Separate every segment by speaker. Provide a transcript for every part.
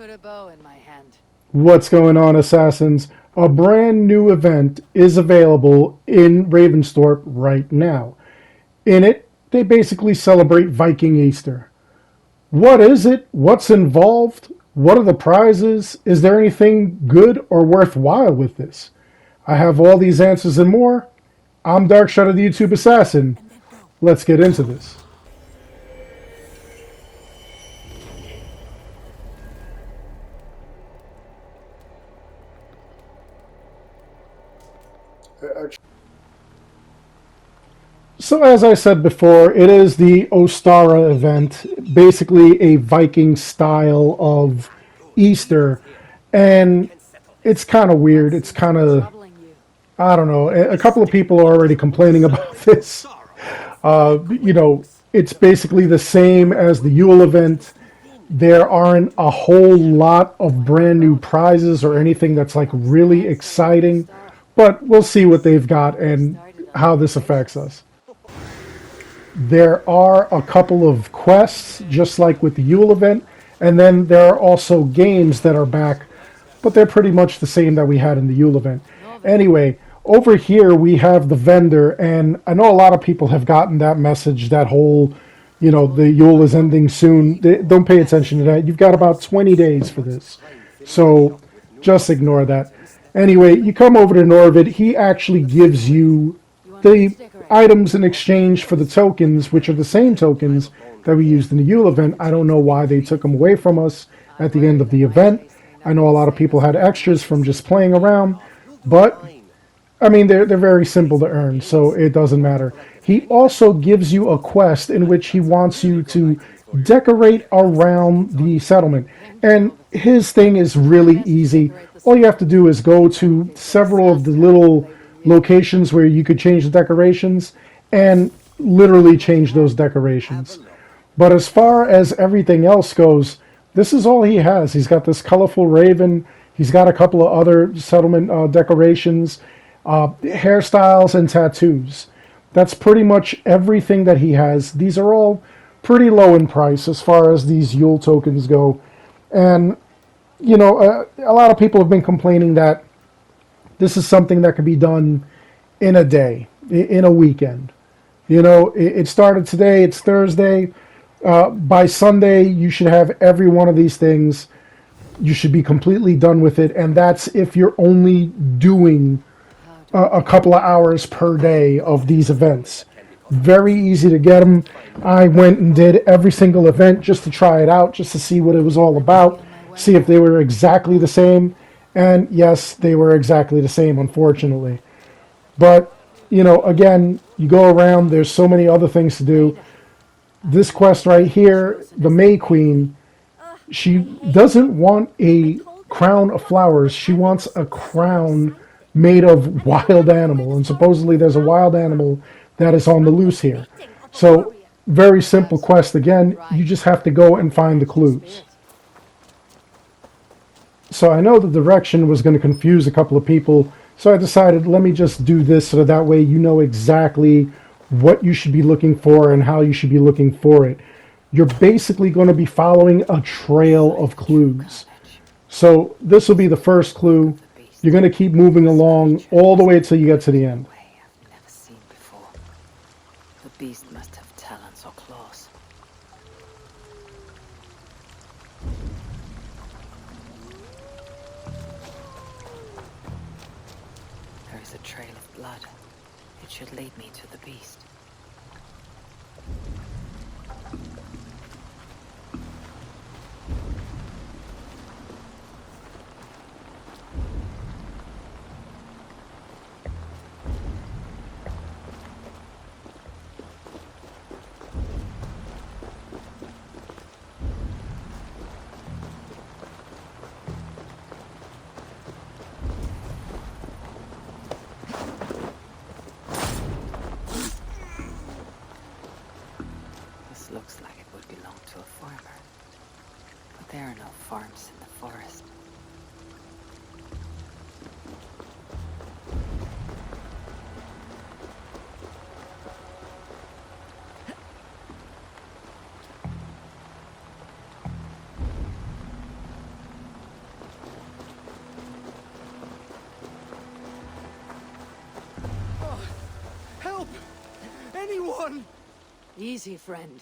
Speaker 1: put a bow in my hand.
Speaker 2: What's going on, Assassins? A brand new event is available in Ravensthorpe right now. In it, they basically celebrate Viking Easter. What is it? What's involved? What are the prizes? Is there anything good or worthwhile with this? I have all these answers and more. I'm Darkshot the YouTube Assassin. Let's get into this. So, as I said before, it is the Ostara event, basically a Viking style of Easter. And it's kind of weird. It's kind of, I don't know. A couple of people are already complaining about this. You know, it's basically the same as the Yule event. There aren't a whole lot of brand new prizes or anything that's like really exciting, but we'll see what they've got and how this affects us. There are a couple of quests, just like with the Yule event, and then there are also games that are back, but they're pretty much the same that we had in the Yule event. Anyway, over here we have the vendor, and I know a lot of people have gotten that message, that whole, you know, the Yule is ending soon. Don't pay attention to that. You've got about 20 days for this. So just ignore that. Anyway, you come over to Norvid. He actually gives you the items in exchange for the tokens, which are the same tokens that we used in the Yule event. I don't know why they took them away from us at the end of the event. I know a lot of people had extras from just playing around, but I mean, they're very simple to earn, so it doesn't matter. He also gives you a quest in which he wants you to decorate around the settlement. And his thing is really easy. All you have to do is go to several of the little locations where you could change the decorations and literally change those decorations. But as far as everything else goes, this is all he has. He's got this colorful raven. He's got a couple of other settlement decorations, hairstyles, and tattoos. That's pretty much everything that he has. These are all pretty low in price as far as these Yule tokens go. And, you know, a lot of people have been complaining that this is something that could be done in a day, in a weekend. You know, it started today, it's Thursday. By Sunday, you should have every one of these things. You should be completely done with it. And that's if you're only doing a couple of hours per day of these events. Very easy to get them. I went and did every single event just to try it out, just to see what it was all about, see if they were exactly the same. And yes, they were exactly the same, unfortunately. But, you know, again, you go around, there's so many other things to do. This quest right here, the May Queen, she doesn't want a crown of flowers. She wants a crown made of wild animal. And supposedly there's a wild animal that is on the loose here. So, very simple quest. Again, you just have to go and find the clues. So I know the direction was going to confuse a couple of people, so I decided let me just do this so that way you know exactly what you should be looking for and how you should be looking for it. You're basically going to be following a trail of clues. So this will be the first clue. You're going to keep moving along all the way until you get to the end.
Speaker 1: I've never seen before. The beast must have talons or claws. There is a trail of blood. It should lead me to the beast. This looks like it would belong to a farmer. But there are no farms in the forest. Easy, friend.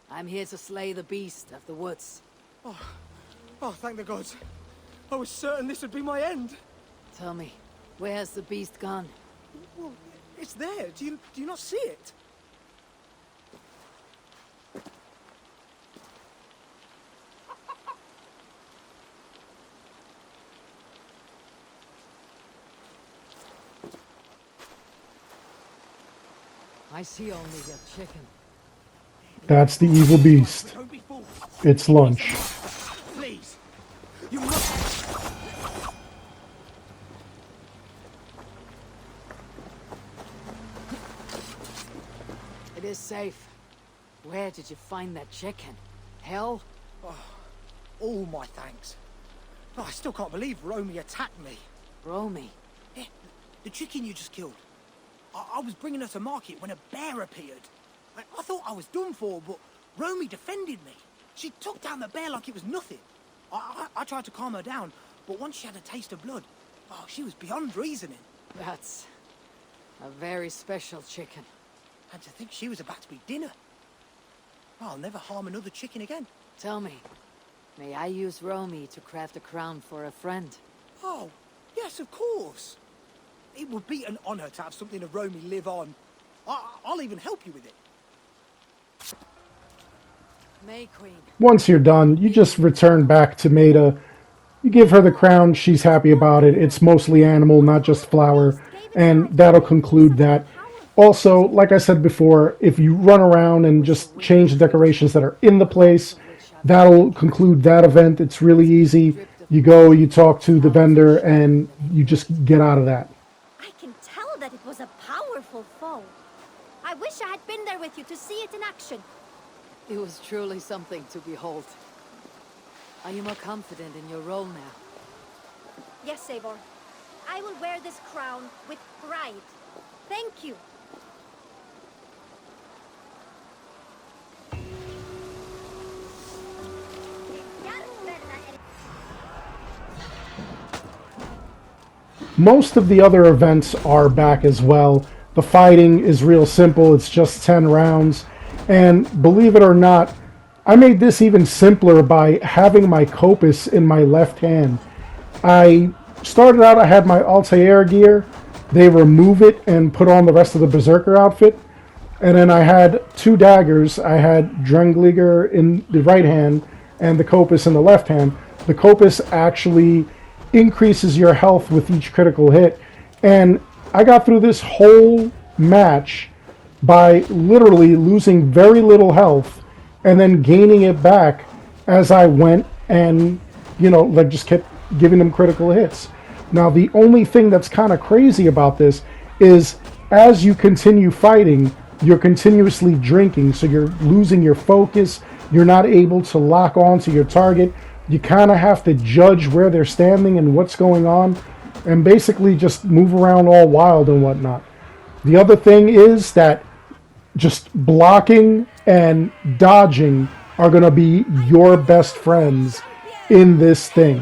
Speaker 1: I'm here to slay the beast of the woods.
Speaker 3: Oh, thank the gods. I was certain this would be my end.
Speaker 1: Tell me, where's the beast gone?
Speaker 3: Well, it's there. Do you not see it?
Speaker 1: I see only your chicken.
Speaker 2: That's the evil beast.
Speaker 3: Don't be fooled.
Speaker 2: It's lunch.
Speaker 3: Please. You must.
Speaker 1: It is safe. Where did you find that chicken? Hell?
Speaker 3: All my thanks. Oh, I still can't believe Romy attacked me.
Speaker 1: Romy?
Speaker 3: Yeah, the chicken you just killed. I was bringing her to market when a bear appeared. I thought I was done for, but Romy defended me. She took down the bear like it was nothing. I tried to calm her down, but once she had a taste of blood, she was beyond reasoning.
Speaker 1: That's a very special chicken.
Speaker 3: And to think she was about to be dinner. I'll never harm another chicken again.
Speaker 1: Tell me, may I use Romy to craft a crown for a friend?
Speaker 3: Oh, yes, of course. It would be an honor to have something of Romy live on. I'll even help you with it.
Speaker 1: May Queen.
Speaker 2: Once you're done, you just return back to Maida. You give her the crown, she's happy about it. It's mostly animal, not just flower, and that'll conclude that. Also, like I said before, if you run around and just change the decorations that are in the place, that'll conclude that event. It's really easy. You go, you talk to the vendor, and you just get out of that.
Speaker 4: I can tell that it was a powerful foe. I wish I had been there with you to see it in action.
Speaker 1: It was truly something to behold. Are you more confident in your role now?
Speaker 4: Yes, Eivor. I will wear this crown with pride. Thank you.
Speaker 2: Most of the other events are back as well. The fighting is real simple. It's just 10 rounds. And believe it or not, I made this even simpler by having my Copus in my left hand. I started out, I had my Altair gear. They remove it and put on the rest of the Berserker outfit. And then I had two daggers. I had Drengliger in the right hand and the Copus in the left hand. The Copus actually increases your health with each critical hit. And I got through this whole match by literally losing very little health and then gaining it back as I went and, like just kept giving them critical hits. Now, the only thing that's kind of crazy about this is as you continue fighting, you're continuously drinking, so you're losing your focus. You're not able to lock on to your target. You kind of have to judge where they're standing and what's going on, and basically just move around all wild and whatnot. The other thing is that just blocking and dodging are going to be your best friends in this thing.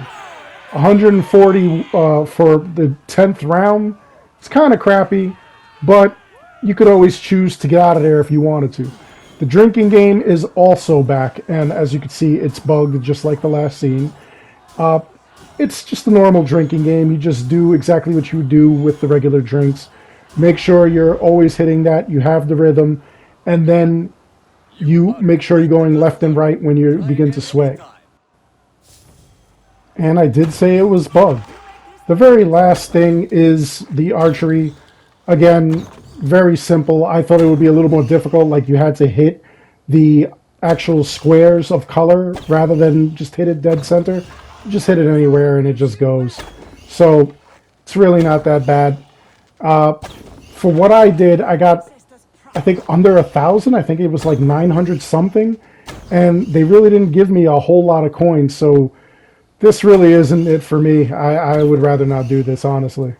Speaker 2: 140 for the 10th round. It's kind of crappy, but you could always choose to get out of there if you wanted to. The drinking game is also back, and as you can see, it's bugged just like the last scene. It's just a normal drinking game. You just do exactly what you would do with the regular drinks. Make sure you're always hitting that, you have the rhythm, and then you make sure you're going left and right when you begin to sway. And I did say it was bugged. The very last thing is the archery. Again, very simple. I thought it would be a little more difficult, like you had to hit the actual squares of color rather than just hit it dead center. You just hit it anywhere and it just goes. So it's really not that bad. For what I did, I got, I think, under 1,000. I think it was like 900 something. And they really didn't give me a whole lot of coins. So this really isn't it for me. I would rather not do this, honestly.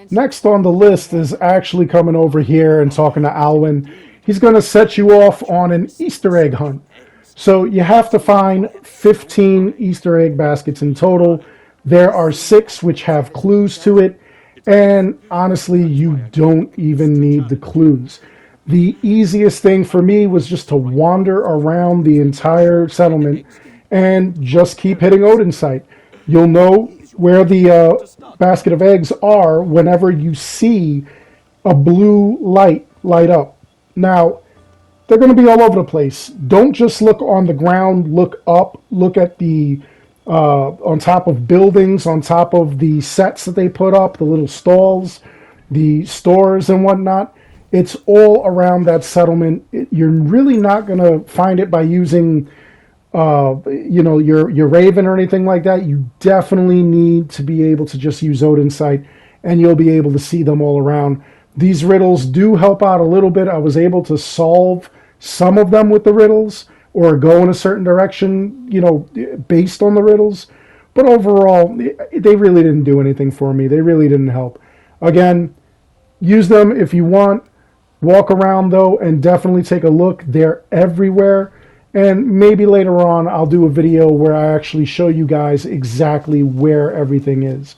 Speaker 2: Next on the list is actually coming over here and talking to Alwyn. He's going to set you off on an Easter egg hunt. So you have to find 15 Easter egg baskets in total. There are 6 which have clues to it. And honestly, you don't even need the clues. The easiest thing for me was just to wander around the entire settlement and just keep hitting Odin Sight. You'll know where the basket of eggs are whenever you see a blue light up. Now, they're going to be all over the place. Don't just look on the ground, look up, look at the on top of buildings, on top of the sets that they put up, the little stalls, the stores and whatnot. It's all around that settlement. You're really not going to find it by using your Raven or anything like that. You definitely need to be able to just use Odin Sight, and you'll be able to see them all around. These riddles do help out a little bit. I was able to solve some of them with the riddles, or go in a certain direction, based on the riddles. But overall, they really didn't do anything for me. They really didn't help. Again, use them if you want. Walk around, though, and definitely take a look. They're everywhere. And maybe later on, I'll do a video where I actually show you guys exactly where everything is.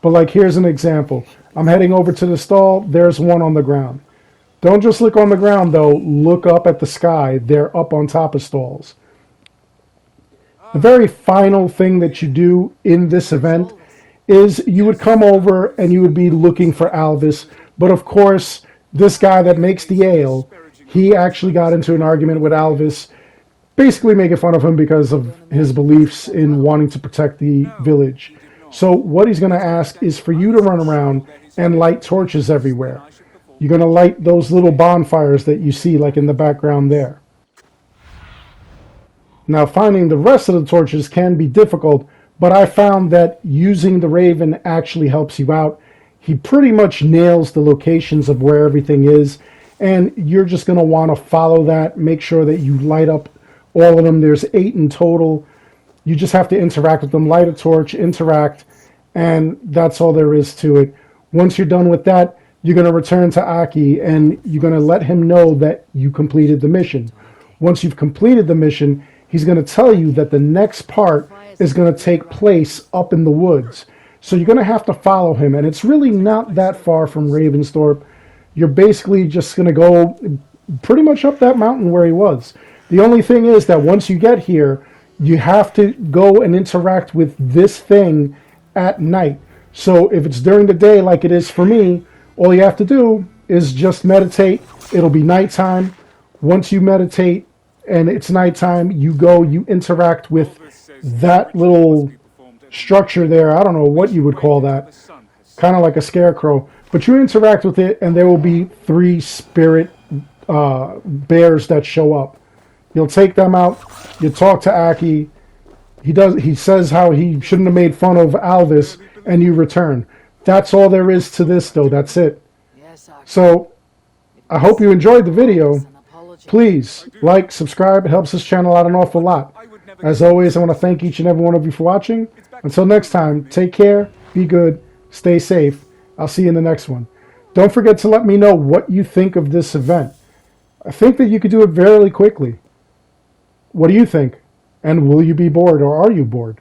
Speaker 2: But like, here's an example. I'm heading over to the stall. There's one on the ground. Don't just look on the ground, though. Look up at the sky. They're up on top of stalls. The very final thing that you do in this event is you would come over and you would be looking for Alvis. But of course, this guy that makes the ale, he actually got into an argument with Alvis, basically making fun of him because of his beliefs in wanting to protect the village. So what he's going to ask is for you to run around and light torches everywhere. You're going to light those little bonfires that you see like in the background there. Now, finding the rest of the torches can be difficult, but I found that using the Raven actually helps you out. He pretty much nails the locations of where everything is, and you're just going to want to follow that. Make sure that you light up all of them. There's 8 in total. You just have to interact with them, light a torch, interact, and that's all there is to it. Once you're done with that, you're going to return to Aki, and you're going to let him know that you completed the mission. Once you've completed the mission, he's going to tell you that the next part is going to take place up in the woods. So you're going to have to follow him, and it's really not that far from Ravensthorpe. You're basically just going to go pretty much up that mountain where he was. The only thing is that once you get here, you have to go and interact with this thing at night. So if it's during the day like it is for me, all you have to do is just meditate. It'll be nighttime. Once you meditate and it's nighttime, you go, you interact with that little structure there. I don't know what you would call that. Kind of like a scarecrow. But you interact with it, and there will be 3 spirit bears that show up. You'll take them out. You talk to Aki. He says how he shouldn't have made fun of Alvis, and you return. That's all there is to this, though. That's it. So, I hope you enjoyed the video. Please, like, subscribe. It helps this channel out an awful lot. As always, I want to thank each and every one of you for watching. Until next time, take care, be good, stay safe. I'll see you in the next one. Don't forget to let me know what you think of this event. I think that you could do it fairly quickly. What do you think? And will you be bored, or are you bored?